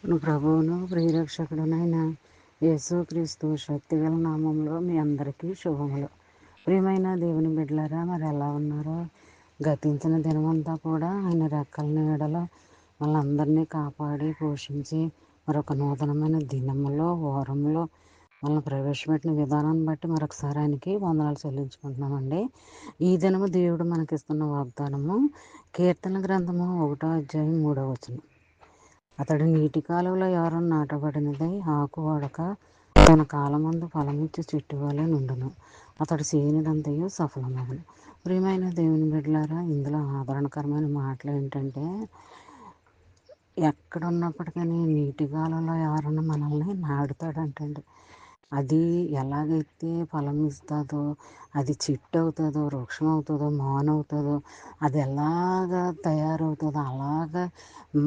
మన ప్రభువును ప్రియరక్షకుడునైన యేసుక్రీస్తు శక్తిగల నామంలో మీ అందరికీ శుభములు. ప్రియమైన దేవుని బిడ్డలారా, మరి ఎలా ఉన్నారో? గతించిన దినమంతా కూడా ఆయన రెక్కల నీడలో వాళ్ళందరినీ కాపాడి పోషించి మరొక నూతనమైన దినములో వారంలో వాళ్ళని ప్రవేశపెట్టిన విధానాన్ని బట్టి మరొకసారి ఆయనకి వందనాలు చెల్లించుకుంటున్నామండి. ఈ దినము దేవుడు మనకిస్తున్న వాగ్దానము కీర్తన గ్రంథము 1వ అధ్యాయం 3వ వచనం. అతడు నీటి కాలువలో ఎవరు నాటబడినదై ఆకు వడక తన కాలమందు ఫలమిచ్చి చెట్టు వలె నుండును. అతడు చేయనిదంతయు సఫలమగును. ప్రియమైన దేవుని బిడ్డలారా, ఇందులో ఆదరణకరమైన మాటలు ఏంటంటే, ఎక్కడున్నప్పటికీ నీటి కాలువలో ఎవరన్నా మనల్ని నాటుతాడంటండి. అది ఎలాగైతే ఫలం ఇస్తుందో, అది చెట్టు అవుతుందో, వృక్షం అవుతుందో, మానవుతుందో, అది ఎలాగా తయారవుతుందో అలాగా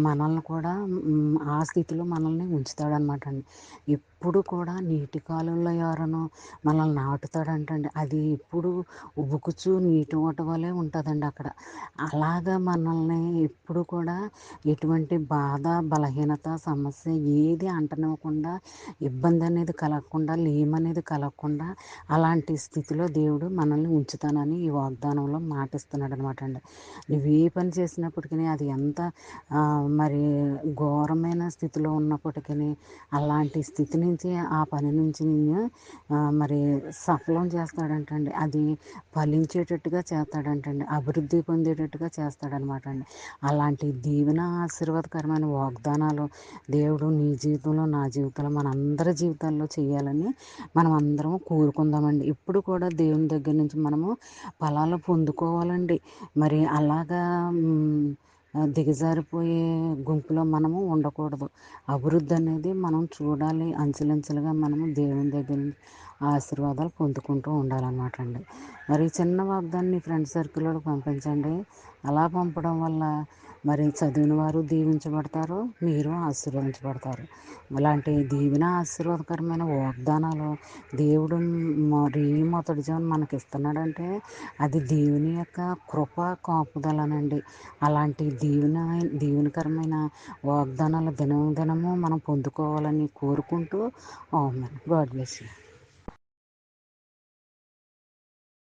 మనల్ని కూడా ఆ స్థితిలో మనల్ని ఉంచుతాడనమాట అండి. ఎప్పుడు కూడా నీటి కాలువలో ఎవరనో మనల్ని నాటుతాడంటండి. అది ఎప్పుడు ఉబుకుచు నీటి ఊట వలె ఉంటుందండి అక్కడ. అలాగా మనల్ని ఎప్పుడు కూడా ఎటువంటి బాధ, బలహీనత, సమస్య ఏది అంటనివ్వకుండా, ఇబ్బంది అనేది కలగకుండా, లేమనేది కలగకుండా అలాంటి స్థితిలో దేవుడు మనల్ని ఉంచుతానని ఈ వాగ్దానంలో మాటిస్తున్నాడు అనమాట అండి. నువ్వు ఏ పని చేసినప్పటికీ అది ఎంత మరి ఘోరమైన స్థితిలో ఉన్నప్పటికీ అలాంటి స్థితి నుంచి, ఆ పని నుంచి నిన్ను మరి సఫలం చేస్తాడంటండి. అది ఫలించేటట్టుగా చేస్తాడంటండి. అభివృద్ధి పొందేటట్టుగా చేస్తాడనమాట అండి. అలాంటి దీవెన ఆశీర్వాదకరమైన వాగ్దానాలు దేవుడు నీ జీవితంలో, నా జీవితంలో, మనందరి జీవితాల్లో చేయాలని మనం అందరం కోరుకుందామండి. ఇప్పుడు కూడా దేవుని దగ్గర నుంచి మనము ఫలాలు పొందుకోవాలండి. మరి అలాగా దిగజారిపోయే గుంపులో మనము ఉండకూడదు. అభివృద్ధి అనేది మనం చూడాలి. అంచెలంచెలుగా మనము దేవుని దగ్గర నుంచి ఆశీర్వాదాలు పొందుకుంటూ ఉండాలన్నమాట అండి. మరి చిన్న వాగ్దాన్ని ఫ్రెండ్ సర్కిల్లో పంపించండి. అలా పంపడం వల్ల మరి చదివిన వారు దీవించబడతారు, మీరు ఆశీర్వదించబడతారు. అలాంటి దీవెన ఆశీర్వాదకరమైన వాగ్దానాలు దేవుడు మరి మొదటి జీవనం మనకి ఇస్తున్నాడంటే అది దేవుని యొక్క కృప కాపుదలనండి. అలాంటి దీవెనకరమైన వాగ్దానాలు దినము మనం పొందుకోవాలని కోరుకుంటూ, ఆమేన్. God bless you.